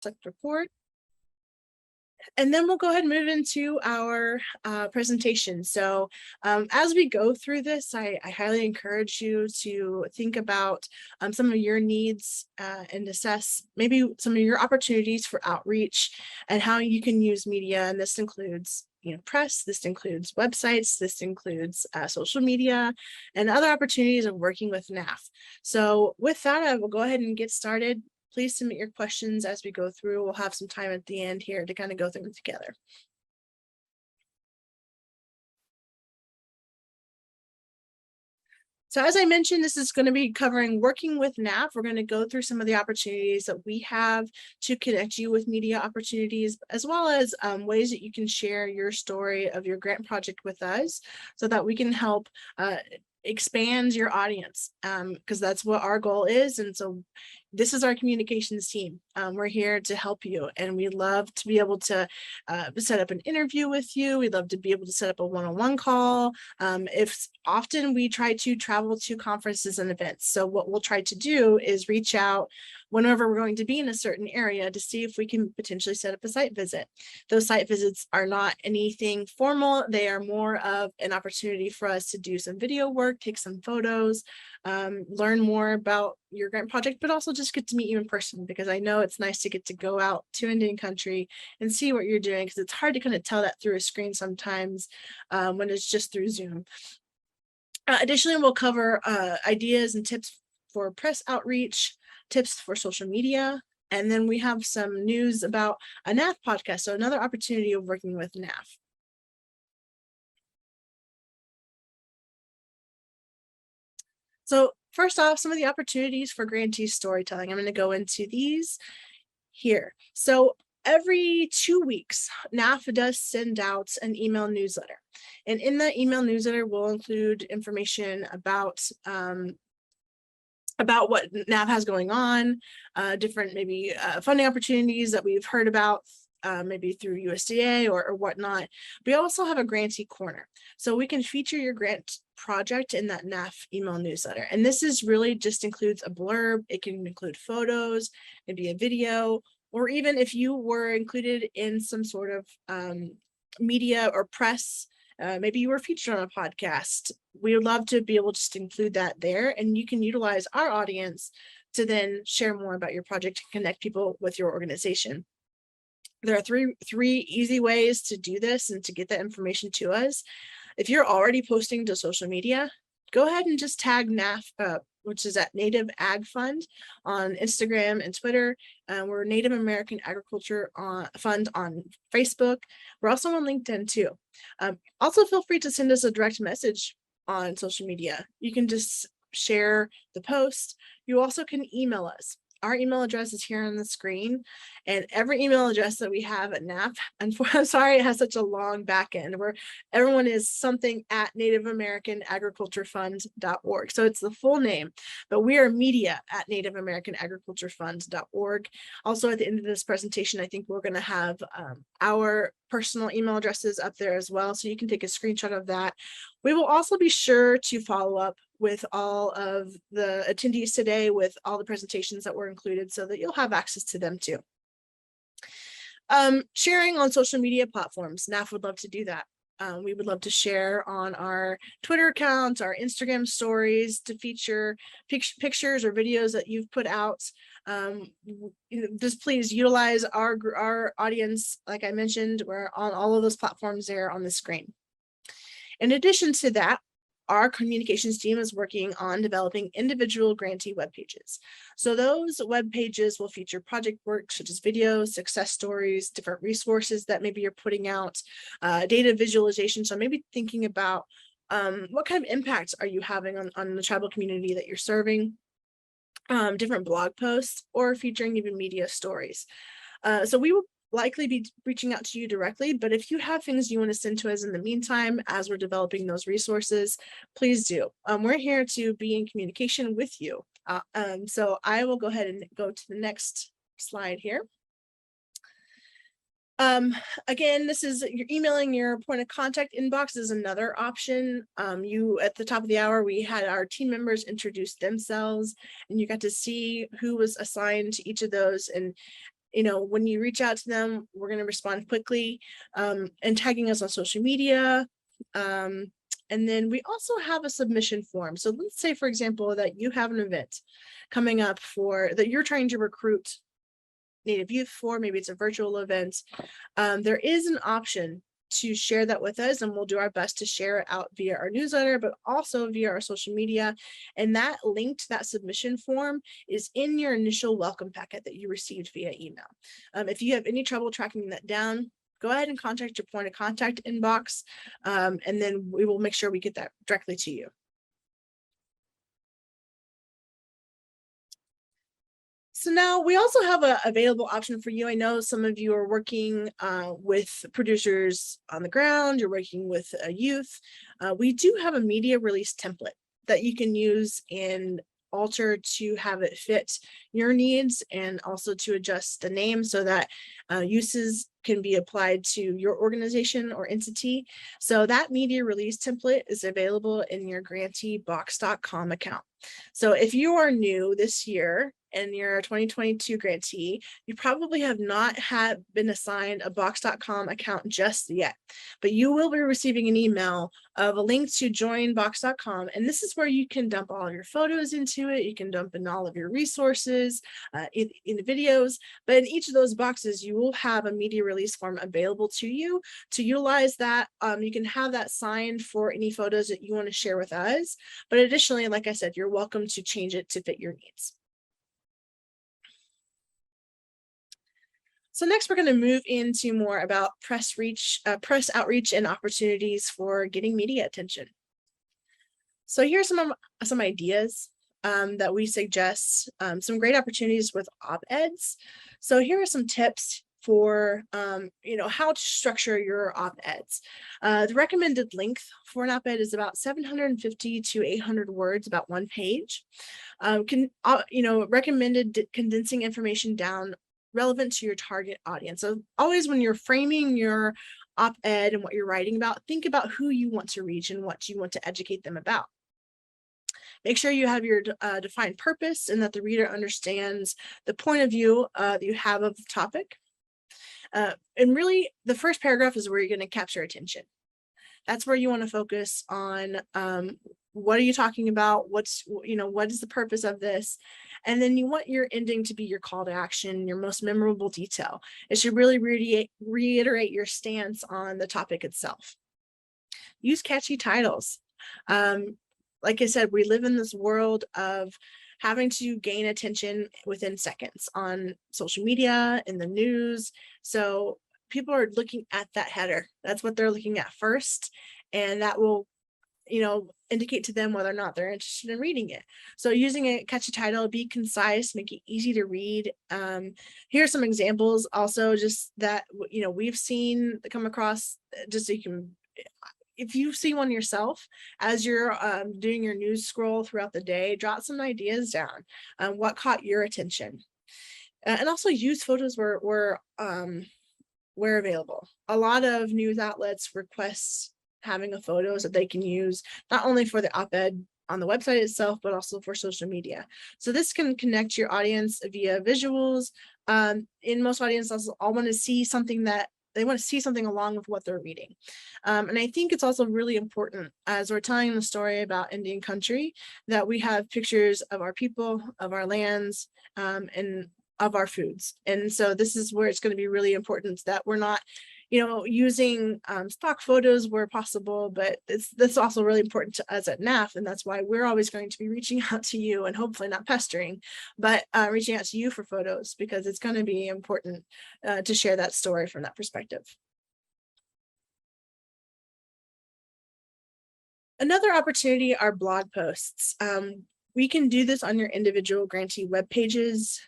Select record. And then we'll go ahead and move into our presentation. So as we go through this, I highly encourage you to think about some of your needs and assess maybe some of your opportunities for outreach and how you can use media. And this includes press, this includes websites, this includes social media, and other opportunities of working with NAAF. So with that, I will go ahead and get started. Please submit your questions as we go through. We'll have some time at the end here to kind of go through them together. So as I mentioned, this is going to be covering working with NAAF. We're going to go through some of the opportunities that we have to connect you with media opportunities, as well as ways that you can share your story of your grant project with us so that we can help expand your audience, because that's what our goal is. And so this is our communications team. We're here to help you, and we love to be able to set up an interview with you. We'd love to be able to set up a one-on-one call. If often we try to travel to conferences and events. So what we'll try to do is reach out whenever we're going to be in a certain area to see if we can potentially set up a site visit. Those site visits are not anything formal. They are more of an opportunity for us to do some video work, take some photos, learn more about your grant project, but also just get to meet you in person, because I know it's nice to get to go out to Indian country and see what you're doing, because it's hard to kind of tell that through a screen sometimes when it's just through Zoom. Additionally, we'll cover ideas and tips for press outreach, tips for social media, and then we have some news about a NAAF podcast, so another opportunity of working with NAAF. So first off, some of the opportunities for grantee storytelling. I'm going to go into these here. So every 2 weeks, NAAF does send out an email newsletter. And in that email newsletter, we'll include information about what NAAF has going on, different maybe funding opportunities that we've heard about, maybe through USDA or whatnot. We also have a grantee corner. So we can feature your grant project in that NAAF email newsletter. And this is really just includes a blurb. It can include photos, maybe a video, or even if you were included in some sort of media or press, maybe you were featured on a podcast. We would love to be able to just include that there, and you can utilize our audience to then share more about your project and connect people with your organization. There are three easy ways to do this and to get that information to us. If you're already posting to social media, go ahead and just tag NAAF, which is at Native Ag Fund on Instagram and Twitter. We're Native American Agriculture Fund on Facebook. We're also on LinkedIn too. Also feel free to send us a direct message on social media. You can just share the post. You also can email us. Our email address is here on the screen, and every email address that we have at NAAF, and I'm sorry it has such a long back end, where everyone is something at nativeamericanagriculturefund.org. So it's the full name, but we are media at nativeamericanagriculturefund.org. Also, at the end of this presentation, I think we're going to have our personal email addresses up there as well, so you can take a screenshot of that. We will also be sure to follow up with all of the attendees today with all the presentations that were included, so that you'll have access to them too. Sharing on social media platforms, NAAF would love to do that. We would love to share on our Twitter accounts, our Instagram stories, to feature pictures or videos that you've put out. Just please utilize our audience. Like I mentioned, we're on all of those platforms there on the screen. In addition to that, our communications team is working on developing individual grantee web pages. So those web pages will feature project work such as videos, success stories, different resources that maybe you're putting out, data visualization. So maybe thinking about what kind of impacts are you having on the tribal community that you're serving, different blog posts, or featuring even media stories. So we will likely be reaching out to you directly, but if you have things you want to send to us in the meantime as we're developing those resources, please do. We're here to be in communication with you. So I will go ahead and go to the next slide here. Again, this is you're emailing your point of contact inbox is another option. You at the top of the hour, we had our team members introduce themselves, and you got to see who was assigned to each of those. And when you reach out to them, we're going to respond quickly, and tagging us on social media. And then we also have a submission form. So let's say, for example, that you have an event coming up that you're trying to recruit Native youth for, maybe it's a virtual event. There is an option to share that with us, and we'll do our best to share it out via our newsletter, but also via our social media. And that link to that submission form is in your initial welcome packet that you received via email. If you have any trouble tracking that down, go ahead and contact your point of contact inbox, and then we will make sure we get that directly to you. So now we also have an available option for you. I know some of you are working with producers on the ground, you're working with youth. We do have a media release template that you can use and alter to have it fit your needs, and also to adjust the name so that uses can be applied to your organization or entity. So that media release template is available in your granteebox.com account. So if you are new this year and you're a 2022 grantee, you probably have not been assigned a box.com account just yet, but you will be receiving an email of a link to join box.com. And this is where you can dump all of your photos into it. You can dump in all of your resources in the videos, but in each of those boxes, you will have a media release form available to you to utilize that. You can have that signed for any photos that you want to share with us. But additionally, like I said, you're welcome to change it to fit your needs. So next, we're going to move into more about press outreach and opportunities for getting media attention. So here's some ideas that we suggest, some great opportunities with op-eds. So here are some tips for how to structure your op-eds. The recommended length for an op-ed is about 750 to 800 words, about one page. Recommended condensing information down relevant to your target audience. So always when you're framing your op-ed and what you're writing about, think about who you want to reach and what you want to educate them about. Make sure you have your defined purpose and that the reader understands the point of view that you have of the topic. And really, the first paragraph is where you're going to capture attention. That's where you want to focus on what are you talking about? What is the purpose of this? And then you want your ending to be your call to action, your most memorable detail. It should really reiterate your stance on the topic itself. Use catchy titles. Like I said, we live in this world of having to gain attention within seconds on social media, in the news. So people are looking at that header. That's what they're looking at first. And that will, indicate to them whether or not they're interested in reading it. So using a catchy title, be concise, make it easy to read. Here are some examples also just that, we've seen come across, just so you can, if you see one yourself as you're doing your news scroll throughout the day, jot some ideas down. What caught your attention? And also use photos where available. A lot of news outlets request having a photos that they can use, not only for the op-ed on the website itself, but also for social media. So this can connect your audience via visuals. In most audiences, all want to see something that they want to see something along with what they're reading. And I think it's also really important as we're telling the story about Indian country that we have pictures of our people, of our lands, and of our foods. And so this is where it's going to be really important that we're not, using stock photos where possible, but that's also really important to us at NAAF. And that's why we're always going to be reaching out to you and hopefully not pestering, but reaching out to you for photos, because it's going to be important to share that story from that perspective. Another opportunity are blog posts. We can do this on your individual grantee web pages.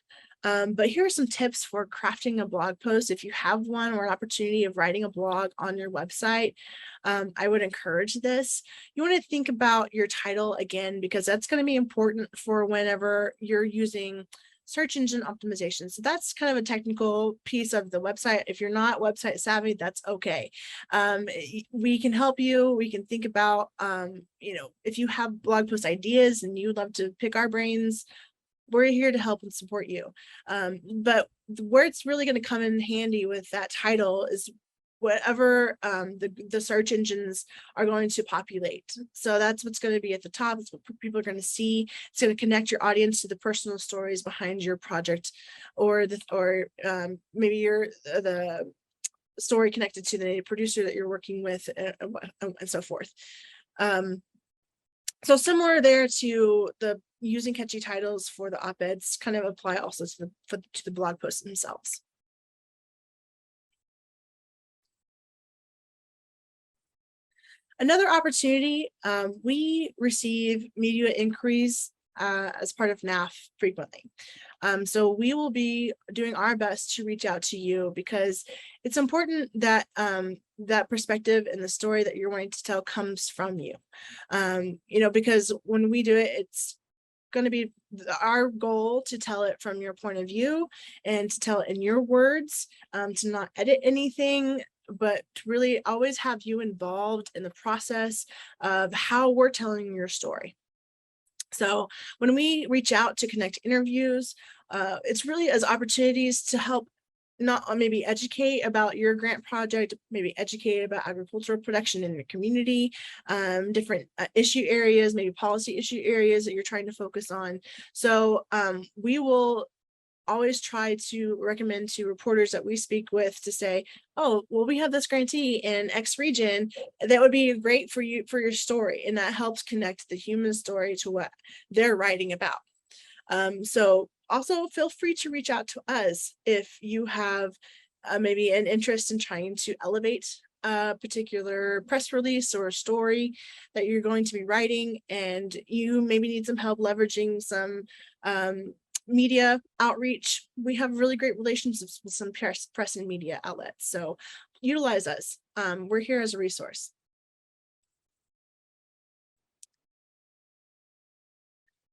But here are some tips for crafting a blog post. If you have one or an opportunity of writing a blog on your website, I would encourage this. You want to think about your title again, because that's going to be important for whenever you're using search engine optimization. So that's kind of a technical piece of the website. If you're not website savvy, that's okay. We can help you. We can think about, if you have blog post ideas and you'd love to pick our brains, we're here to help and support you. But where it's really going to come in handy with that title is whatever the search engines are going to populate. So that's what's going to be at the top. It's what people are going to see. It's going to connect your audience to the personal stories behind your project, or maybe the story connected to the producer that you're working with, and so forth. So similar there to the using catchy titles for the op-eds, kind of apply also to the blog posts themselves. Another opportunity, we receive media inquiries as part of NAAF frequently. So we will be doing our best to reach out to you, because it's important that that perspective and the story that you're wanting to tell comes from you. Because when we do it, it's going to be our goal to tell it from your point of view and to tell it in your words, to not edit anything, but to really always have you involved in the process of how we're telling your story. So when we reach out to connect interviews, it's really as opportunities to help not maybe educate about your grant project, maybe educate about agricultural production in your community, different issue areas, maybe policy issue areas that you're trying to focus on. So we will always try to recommend to reporters that we speak with to say, oh, well, we have this grantee in X region that would be great for you, for your story. And that helps connect the human story to what they're writing about. So also feel free to reach out to us if you have maybe an interest in trying to elevate a particular press release or a story that you're going to be writing, and you maybe need some help leveraging some media outreach. We have really great relationships with some press and media outlets, so utilize us. We're here as a resource.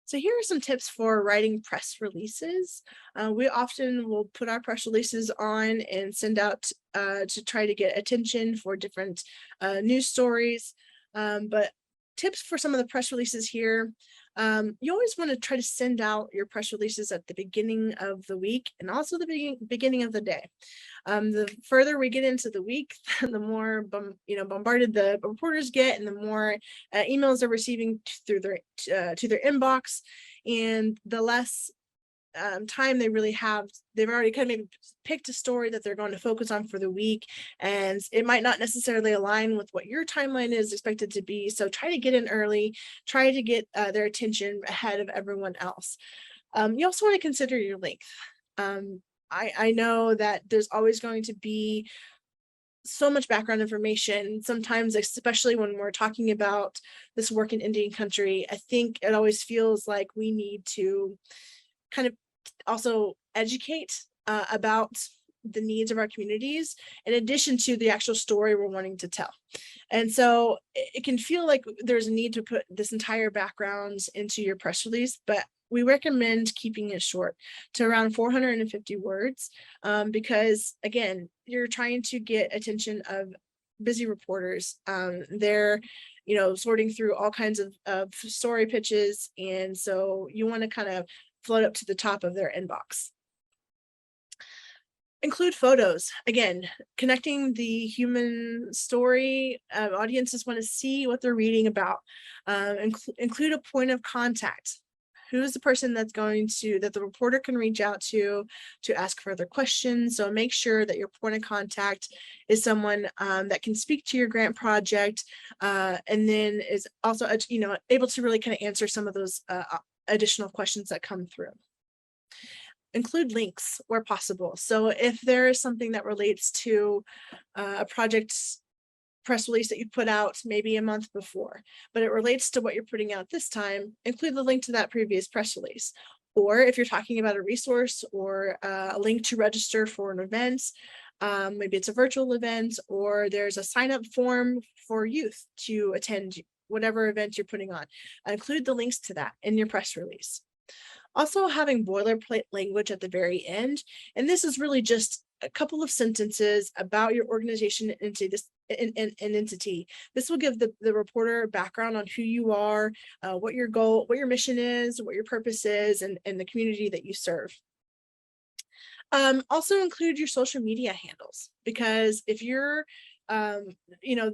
So here are some tips for writing press releases. We often will put our press releases on and send out to try to get attention for different news stories. But tips for some of the press releases here. You always want to try to send out your press releases at the beginning of the week and also the beginning of the day. The further we get into the week, the more bombarded the reporters get, and the more emails they're receiving through their to their inbox, and the less time they really have. They've already kind of maybe picked a story that they're going to focus on for the week, and it might not necessarily align with what your timeline is expected to be. So try to get in early, try to get their attention ahead of everyone else. You also want to consider your length. I know that there's always going to be so much background information. Sometimes, especially when we're talking about this work in Indian country, I think it always feels like we need to kind of also educate about the needs of our communities, in addition to the actual story we're wanting to tell. And so it can feel like there's a need to put this entire background into your press release, but we recommend keeping it short to around 450 words, because again, you're trying to get attention of busy reporters. They're sorting through all kinds of story pitches, and so you want to kind of float up to the top of their inbox. Include photos. Again, connecting the human story. Audiences want to see what they're reading about. Include a point of contact. Who's the person that the reporter can reach out to ask further questions? So make sure that your point of contact is someone that can speak to your grant project, and then is also able to really kind of answer some of those additional questions that come through. Include links where possible. So if there is something that relates to a project press release that you put out maybe a month before, but it relates to what you're putting out this time, include the link to that previous press release. Or if you're talking about a resource or a link to register for an event, maybe it's a virtual event, or there's a sign-up form for youth to attend whatever event you're putting on, include the links to that in your press release. Also, having boilerplate language at the very end, and this is really just a couple of sentences about your organization and say an entity. This will give the reporter background on who you are, what your goal, what your mission is, what your purpose is, and the community that you serve. Also include your social media handles, because if you're, you know,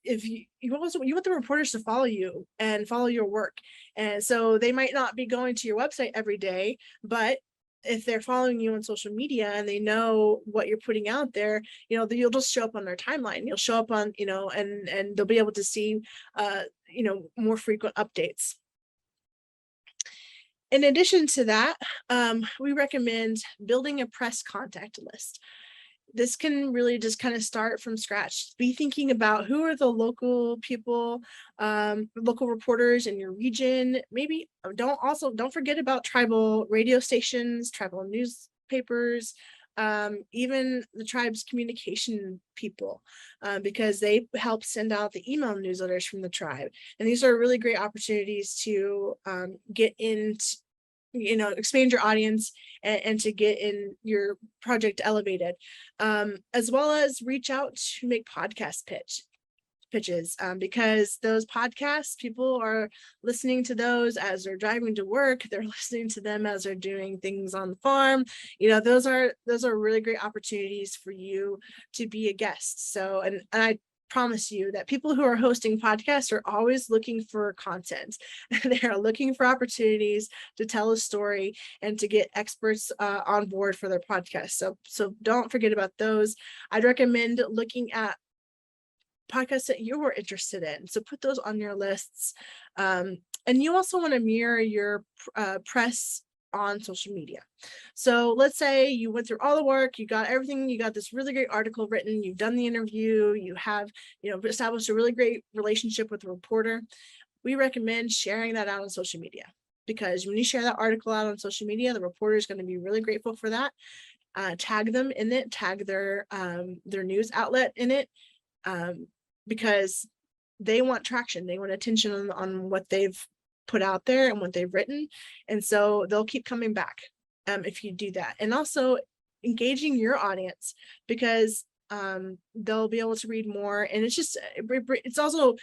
if you want the reporters to follow you and follow your work. And so they might not be going to your website every day, but if they're following you on social media and they know what you're putting out there, you know, you'll just show up on their timeline. You'll show up on, you know, and they'll be able to see, you know, more frequent updates. In addition to that, we recommend building a press contact list. This can really just kind of start from scratch. Be thinking about who are the local people, local reporters in your region. Maybe don't forget about tribal radio stations, tribal newspapers, even the tribe's communication people, because they help send out the email newsletters from the tribe. And these are really great opportunities to get into, you know, expand your audience and to get in your project elevated, as well as reach out to make podcast pitches, because those podcasts, people are listening to those as they're driving to work. They're listening to them as they're doing things on the farm. You know, those are really great opportunities for you to be a guest. So, and I promise you that people who are hosting podcasts are always looking for content. They are looking for opportunities to tell a story and to get experts on board for their podcast. So don't forget about those. I'd recommend looking at podcasts that you were interested in. So put those on your lists. And you also want to mirror your press on social media. So let's say you went through all the work, you got everything, you got this really great article written, you've done the interview, you have, you know, established a really great relationship with the reporter. We recommend sharing that out on social media, because when you share that article out on social media, the reporter is going to be really grateful for that. Tag them in it, tag their news outlet in it, because they want traction, they want attention on what they've put out there and what they've written. And so they'll keep coming back if you do that. And also engaging your audience, because they'll be able to read more. And it's just, it's also,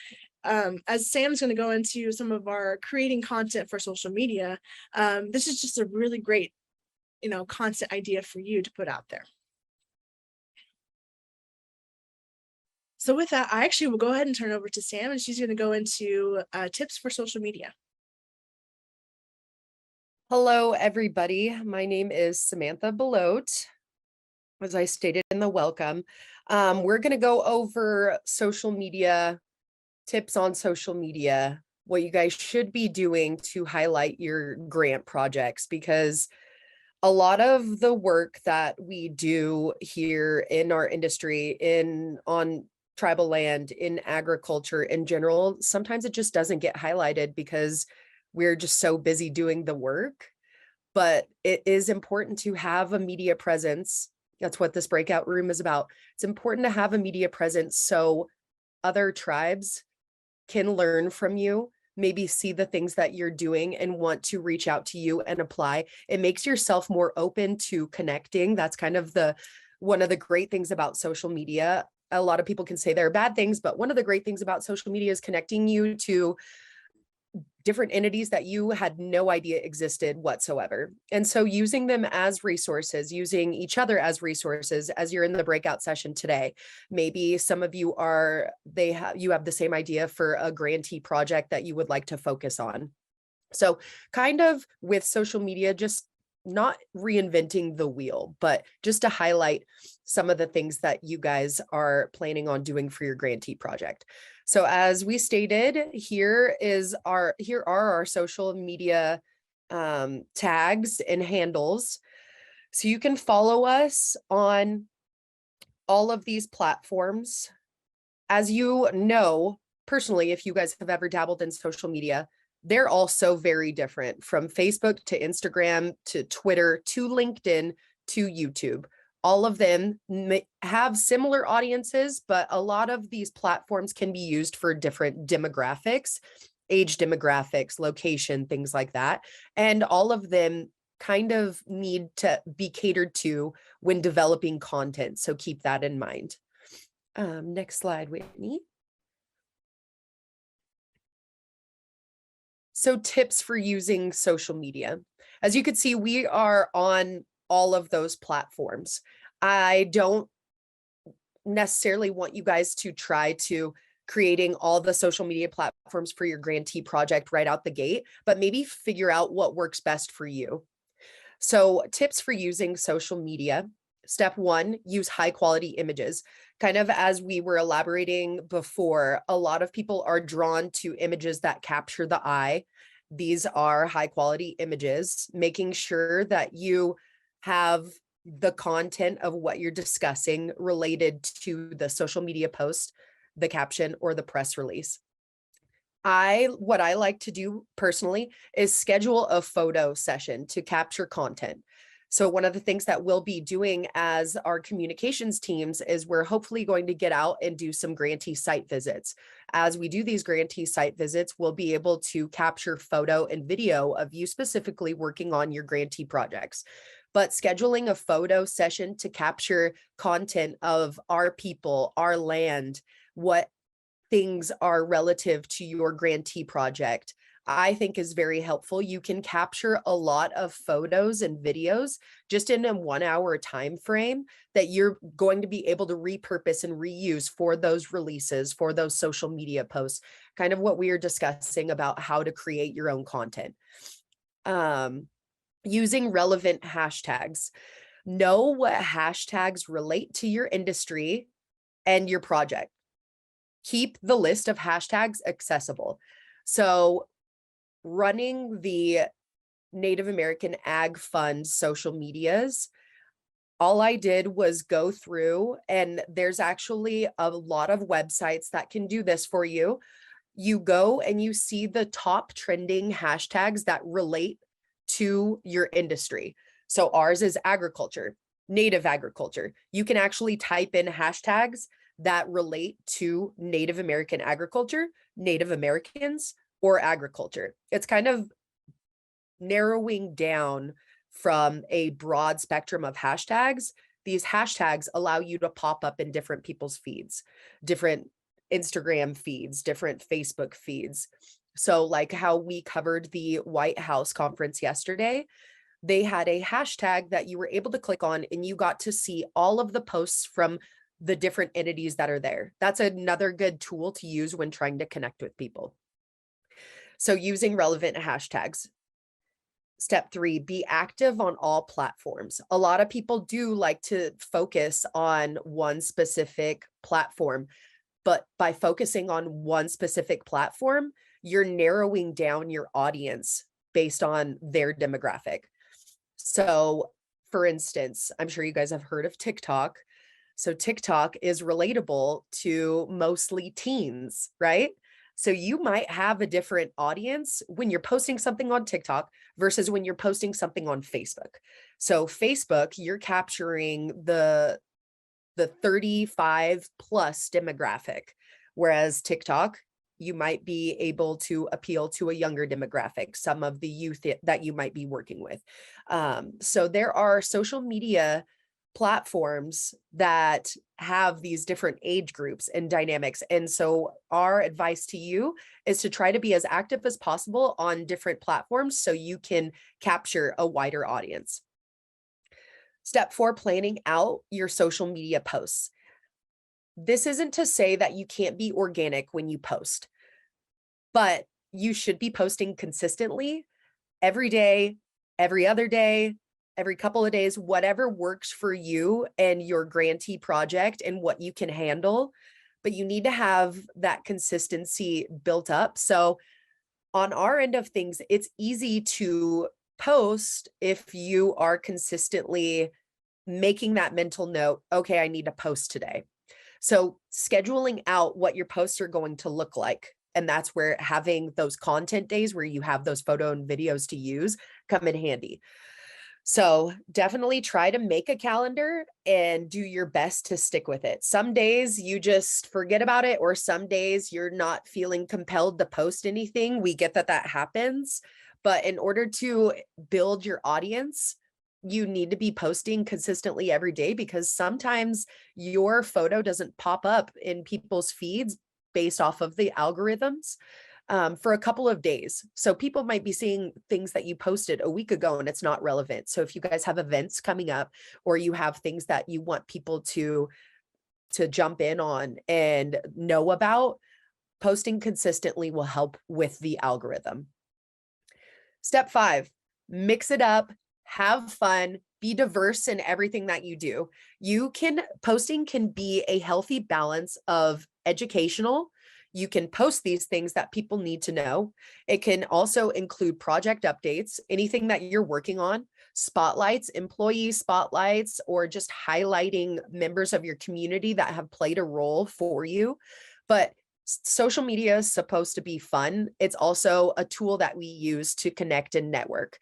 as Sam's going to go into some of our creating content for social media, this is just a really great, you know, content idea for you to put out there. So with that, I actually will go ahead and turn over to Sam, and she's going to go into tips for social media. Hello, everybody. My name is Samantha Belote, as I stated in the welcome. We're going to go over social media, tips on social media, what you guys should be doing to highlight your grant projects, because a lot of the work that we do here in our industry, on tribal land, in agriculture in general, sometimes it just doesn't get highlighted because we're just so busy doing the work. But it is important to have a media presence. That's what this breakout room is about. It's important to have a media presence so other tribes can learn from you, maybe see the things that you're doing and want to reach out to you and apply. It makes yourself more open to connecting. That's kind of one of the great things about social media. A lot of people can say there are bad things, but one of the great things about social media is connecting you to different entities that you had no idea existed whatsoever. And so using them as resources, using each other as resources, as you're in the breakout session today, maybe some of you you have the same idea for a grantee project that you would like to focus on. So kind of with social media, just not reinventing the wheel, but just to highlight some of the things that you guys are planning on doing for your grantee project. So as we stated, here are our social media tags and handles. So you can follow us on all of these platforms. As you know, personally, if you guys have ever dabbled in social media, they're all so very different, from Facebook to Instagram to Twitter to LinkedIn to YouTube. All of them have similar audiences, but a lot of these platforms can be used for different demographics, age demographics, location, things like that. And all of them kind of need to be catered to when developing content. So keep that in mind. Next slide, Whitney. So tips for using social media. As you can see, we are on all of those platforms. I don't necessarily want you guys to try to creating all the social media platforms for your grantee project right out the gate, but maybe figure out what works best for you. So tips for using social media. Step one, use high quality images. Kind of as we were elaborating before, a lot of people are drawn to images that capture the eye. These are high quality images, making sure that you have the content of what you're discussing related to the social media post, the caption, or the press release. What I like to do personally is schedule a photo session to capture content. So one of the things that we'll be doing as our communications teams is we're hopefully going to get out and do some grantee site visits. As we do these grantee site visits, we'll be able to capture photo and video of you specifically working on your grantee projects. But scheduling a photo session to capture content of our people, our land, what things are relative to your grantee project, I think is very helpful. You can capture a lot of photos and videos just in a 1 hour time frame that you're going to be able to repurpose and reuse for those releases, for those social media posts, kind of what we are discussing about how to create your own content. Using relevant hashtags. Know what hashtags relate to your industry and your project. Keep the list of hashtags accessible. So running the Native American Ag Fund social medias, all I did was go through, and there's actually a lot of websites that can do this for you. You go and you see the top trending hashtags that relate to your industry. So ours is agriculture, native agriculture. You can actually type in hashtags that relate to Native American agriculture, Native Americans, or agriculture. It's kind of narrowing down from a broad spectrum of hashtags. These hashtags allow you to pop up in different people's feeds, different Instagram feeds, different Facebook feeds. So like how we covered the White House conference yesterday, they had a hashtag that you were able to click on and you got to see all of the posts from the different entities that are there. That's another good tool to use when trying to connect with people. So using relevant hashtags. Step 3, be active on all platforms. A lot of people do like to focus on one specific platform, but by focusing on one specific platform, you're narrowing down your audience based on their demographic. So for instance, I'm sure you guys have heard of TikTok. So TikTok is relatable to mostly teens, right? So you might have a different audience when you're posting something on TikTok versus when you're posting something on Facebook. So Facebook, you're capturing the 35 plus demographic, whereas TikTok, you might be able to appeal to a younger demographic, some of the youth that you might be working with. So there are social media platforms that have these different age groups and dynamics. And so our advice to you is to try to be as active as possible on different platforms so you can capture a wider audience. Step 4, planning out your social media posts. This isn't to say that you can't be organic when you post, but you should be posting consistently every day, every other day, every couple of days, whatever works for you and your grantee project and what you can handle. But you need to have that consistency built up. So on our end of things, it's easy to post if you are consistently making that mental note, okay, I need to post today. So scheduling out what your posts are going to look like. And that's where having those content days where you have those photo and videos to use come in handy. So definitely try to make a calendar and do your best to stick with it. Some days you just forget about it, or some days you're not feeling compelled to post anything. We get that that happens. But in order to build your audience, you need to be posting consistently every day, because sometimes your photo doesn't pop up in people's feeds based off of the algorithms for a couple of days. So people might be seeing things that you posted a week ago and it's not relevant. So if you guys have events coming up, or you have things that you want people to jump in on and know about, posting consistently will help with the algorithm. Step 5, mix it up, have fun, be diverse in everything that you do. Posting can be a healthy balance of educational. You can post these things that people need to know. It can also include project updates, anything that you're working on, spotlights, employee spotlights, or just highlighting members of your community that have played a role for you. But social media is supposed to be fun. It's also a tool that we use to connect and network.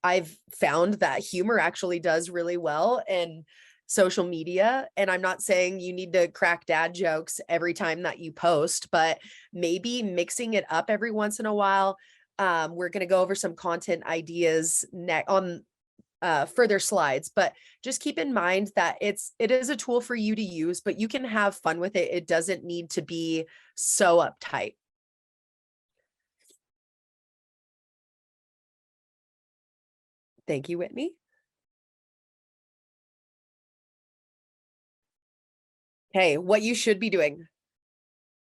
I've found that humor actually does really well in social media. And I'm not saying you need to crack dad jokes every time that you post, but maybe mixing it up every once in a while. We're going to go over some content ideas on further slides, but just keep in mind that it is a tool for you to use, but you can have fun with it. It doesn't need to be so uptight. Thank you, Whitney. Okay, what you should be doing.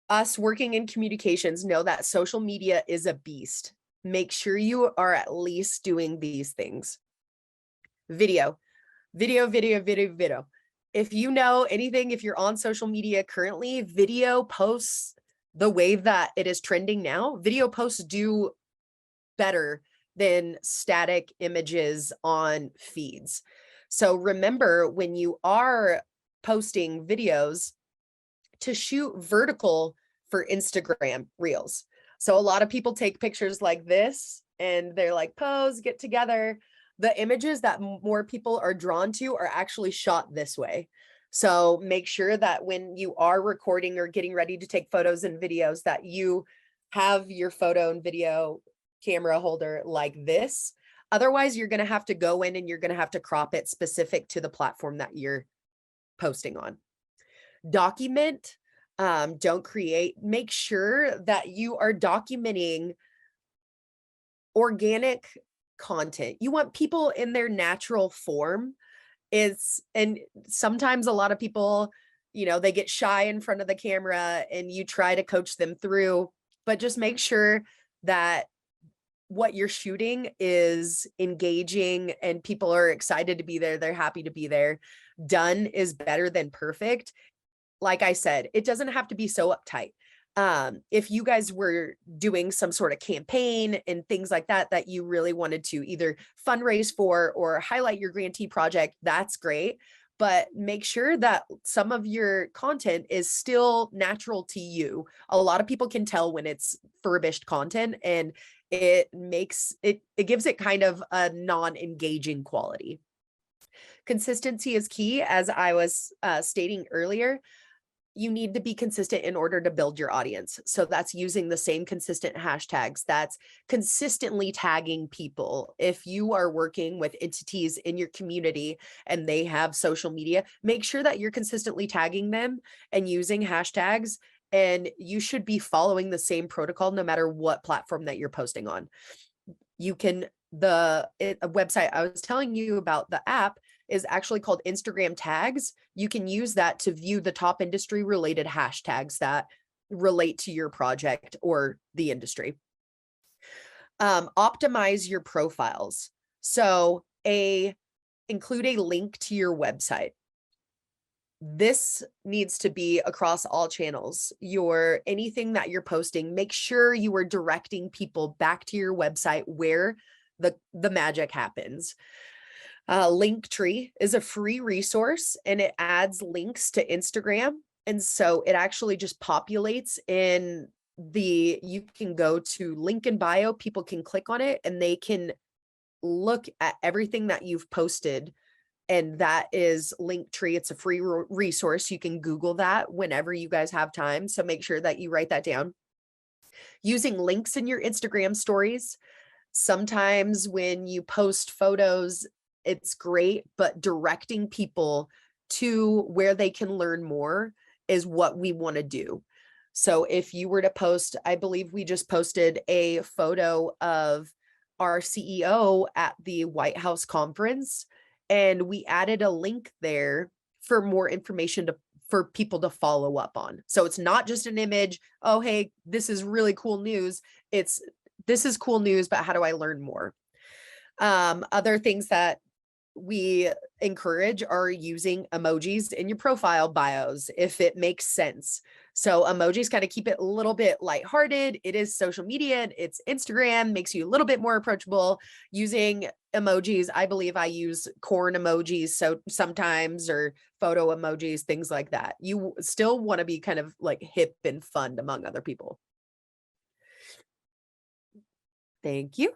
Us working in communications know that social media is a beast. Make sure you are at least doing these things. Video. If you know anything, if you're on social media currently, video posts, the way that it is trending now, video posts do better than static images on feeds. So remember, when you are posting videos, to shoot vertical for Instagram Reels. So a lot of people take pictures like this and they're like, pose, get together. The images that more people are drawn to are actually shot this way. So make sure that when you are recording or getting ready to take photos and videos, that you have your photo and video camera holder like this. Otherwise, you're going to have to go in and you're going to have to crop it specific to the platform that you're posting on. Document, don't create. Make sure that you are documenting organic content. You want people in their natural form. And sometimes a lot of people, they get shy in front of the camera and you try to coach them through, but just make sure that what you're shooting is engaging and people are excited to be there. They're happy to be there. Done is better than perfect. Like I said, it doesn't have to be so uptight. If you guys were doing some sort of campaign and things like that, that you really wanted to either fundraise for or highlight your grantee project, that's great. But make sure that some of your content is still natural to you. A lot of people can tell when it's furbished content, and it gives it kind of a non-engaging quality. Consistency is key. As I was stating earlier, you need to be consistent in order to build your audience. So that's using the same consistent hashtags. That's consistently tagging people. If you are working with entities in your community and they have social media, make sure that you're consistently tagging them and using hashtags. And you should be following the same protocol no matter what platform that you're posting on. You can, a website I was telling you about, the app, is actually called Instagram Tags. You can use that to view the top industry related hashtags that relate to your project or the industry. Optimize your profiles. So include a link to your website. This needs to be across all channels. Anything that you're posting, make sure you are directing people back to your website where the magic happens. Linktree is a free resource and it adds links to Instagram. And so it actually just populates you can go to link in bio, people can click on it and they can look at everything that you've posted. And that is Linktree. It's a free resource. You can Google that whenever you guys have time. So make sure that you write that down. Using links in your Instagram stories. Sometimes when you post photos, it's great, but directing people to where they can learn more is what we want to do. So if you were to post, I believe we just posted a photo of our CEO at the White House conference, and we added a link there for more information for people to follow up on. So it's not just an image, oh, hey, this is really cool news. It's, this is cool news, but how do I learn more? Other things that we encourage are using emojis in your profile bios if it makes sense. So emojis kind of keep it a little bit lighthearted. It is social media, it's Instagram, makes you a little bit more approachable. Using emojis, I believe I use corn emojis so sometimes, or photo emojis, things like that. You still want to be kind of like hip and fun among other people. Thank you.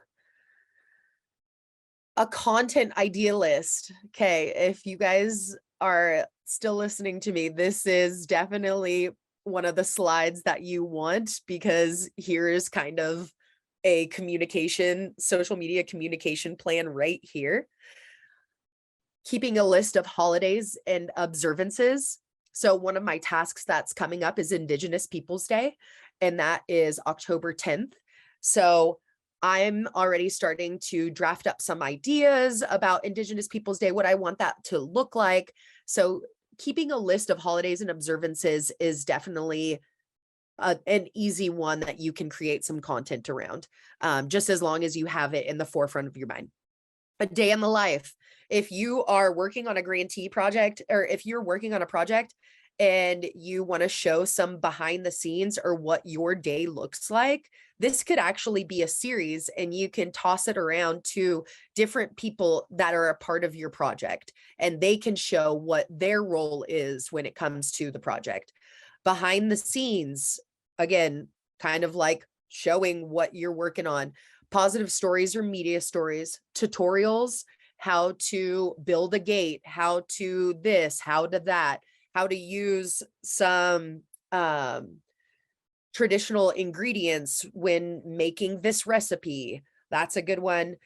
A content idea list. Okay, if you guys are still listening to me, this is definitely one of the slides that you want, because here is kind of a social media communication plan right here. Keeping a list of holidays and observances. So one of my tasks that's coming up is Indigenous Peoples Day, and that is October 10th. So I'm already starting to draft up some ideas about Indigenous Peoples Day, what I want that to look like. So keeping a list of holidays and observances is definitely an easy one that you can create some content around, just as long as you have it in the forefront of your mind. A day in the life. If you are working on a grantee project, or if you're working on a project and you want to show some behind the scenes or what your day looks like, this could actually be a series, and you can toss it around to different people that are a part of your project, and they can show what their role is when it comes to the project. Behind the scenes, again, kind of like showing what you're working on. Positive stories or media stories, tutorials, how to build a gate, how to this, how to that, how to use some traditional ingredients when making this recipe. That's a good one.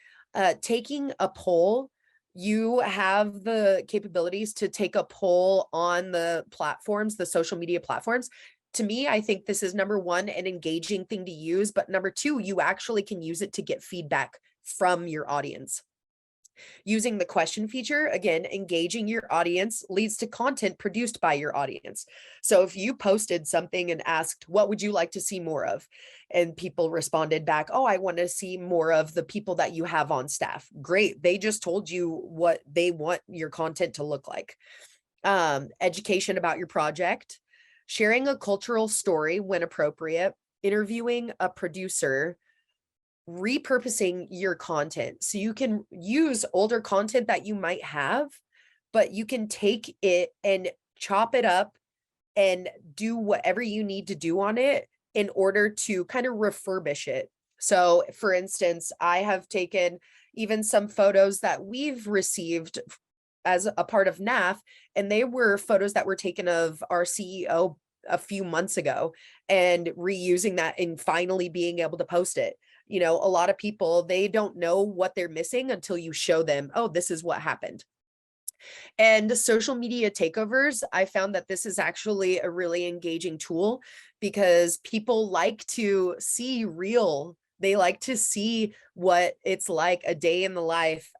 Taking a poll. You have the capabilities to take a poll on the platforms, the social media platforms. To me, I think this is number one, an engaging thing to use, but number two, you actually can use it to get feedback from your audience. Using the question feature, again, engaging your audience leads to content produced by your audience. So if you posted something and asked, what would you like to see more of? And people responded back, oh, I want to see more of the people that you have on staff. Great. They just told you what they want your content to look like. Education about your project, sharing a cultural story when appropriate, interviewing a producer, repurposing your content. So you can use older content that you might have, but you can take it and chop it up and do whatever you need to do on it in order to kind of refurbish it. So for instance, I have taken even some photos that we've received as a part of NAAF, and they were photos that were taken of our CEO a few months ago, and reusing that and finally being able to post it. You know, a lot of people, they don't know what they're missing until you show them, oh, this is what happened. And social media takeovers, I found that this is actually a really engaging tool, because people like to see real, they like to see what it's like a day in the life,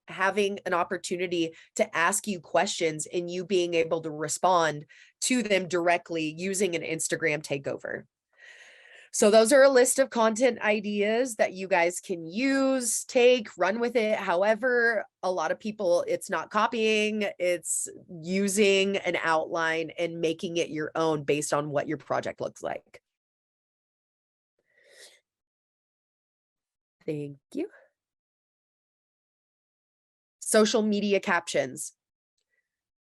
having an opportunity to ask you questions and you being able to respond to them directly using an Instagram takeover. So those are a list of content ideas that you guys can use, take, run with it. However, a lot of people, it's not copying, it's using an outline and making it your own based on what your project looks like. Thank you. Social media captions.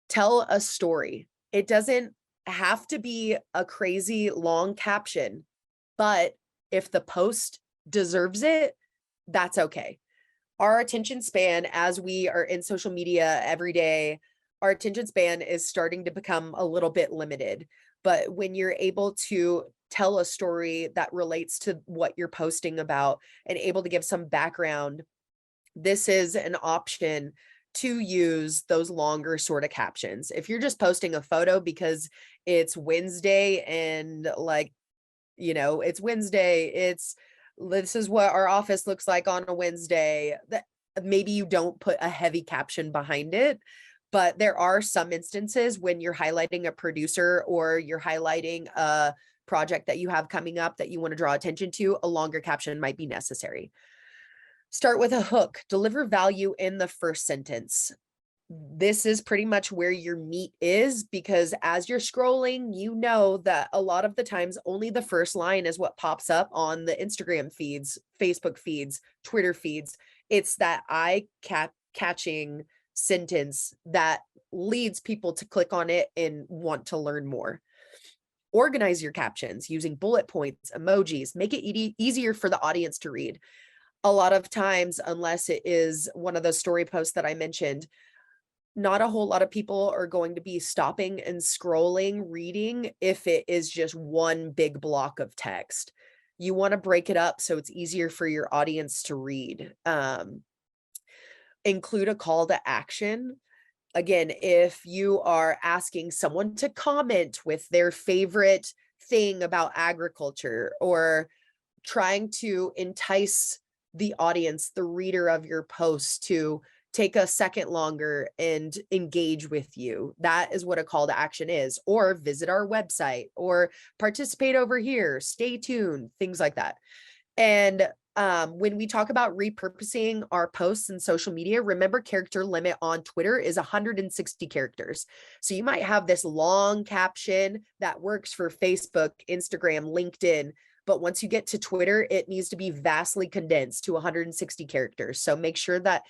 Tell a story. It doesn't have to be a crazy long caption, but if the post deserves it, that's okay. Our attention span, as we are in social media every day, our attention span is starting to become a little bit limited. But when you're able to tell a story that relates to what you're posting about and able to give some background, this is an option to use those longer sort of captions. If you're just posting a photo because it's Wednesday and like, it's Wednesday, this is what our office looks like on a Wednesday, that maybe you don't put a heavy caption behind it. But there are some instances when you're highlighting a producer or you're highlighting a project that you have coming up that you want to draw attention to, a longer caption might be necessary. Start with a hook, deliver value in the first sentence. This is pretty much where your meat is, because as you're scrolling, you know that a lot of the times only the first line is what pops up on the Instagram feeds, Facebook feeds, Twitter feeds. It's that eye-catching sentence that leads people to click on it and want to learn more. Organize your captions using bullet points, emojis, make it easier for the audience to read. A lot of times, unless it is one of those story posts that I mentioned, not a whole lot of people are going to be stopping and scrolling, reading if it is just one big block of text. You want to break it up so it's easier for your audience to read. Include a call to action. Again, if you are asking someone to comment with their favorite thing about agriculture, or trying to entice the audience, the reader of your post, to take a second longer and engage with you, that is what a call to action is. Or visit our website, or participate over here, stay tuned, things like that. And when we talk about repurposing our posts and social media, remember character limit on Twitter is 160 characters. So you might have this long caption that works for Facebook, Instagram, LinkedIn, but once you get to Twitter, it needs to be vastly condensed to 160 characters. So make sure that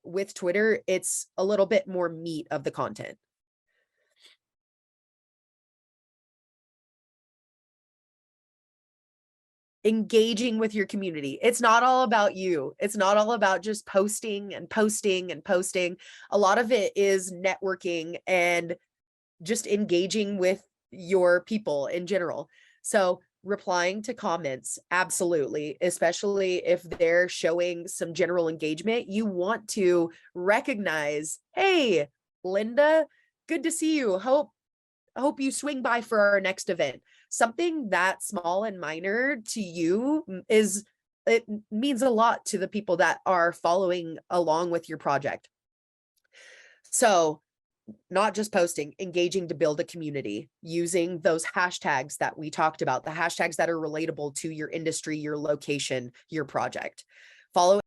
with Twitter, it's a little bit more meat of the content. Engaging with your community. It's not all about you. It's not all about just posting and posting and posting. A lot of it is networking and just engaging with your people in general. So replying to comments, absolutely, especially if they're showing some general engagement. You want to recognize, hey, Linda, good to see you. Hope you swing by for our next event. Something that small and minor to you it means a lot to the people that are following along with your project. So not just posting, engaging to build a community, using those hashtags that we talked about, the hashtags that are relatable to your industry, your location, your project. Follow